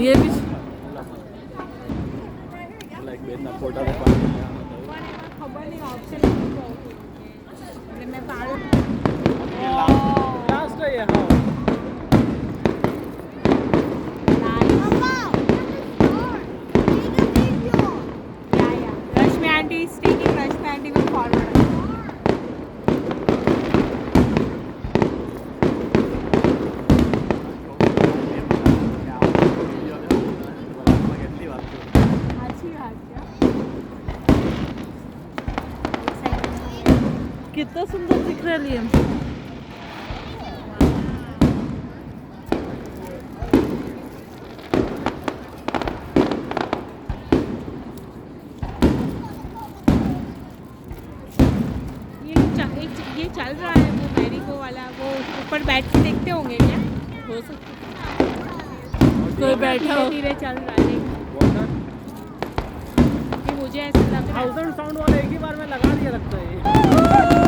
ये भी લાઈક બેનના ફોટા તો પાડી ખબર નહીં ઓપ્શન એટલે મેં પાડું લાસ્ટ है हाँ Rashmi aunty is taking Rashmi aunty will forward. अच्छी बात है. कितना सुंदर दिख रहा है लियम. ये चल रहा है वो मेरिको वाला वो ऊपर बैठ के देखते होंगे क्या? हो सकता कोई बैठा हो. धीरे चल रहा है ये मुझे ऐसा लग रहा है. 1000 साउंड वाला एक ही बार में लगा दिया लगता है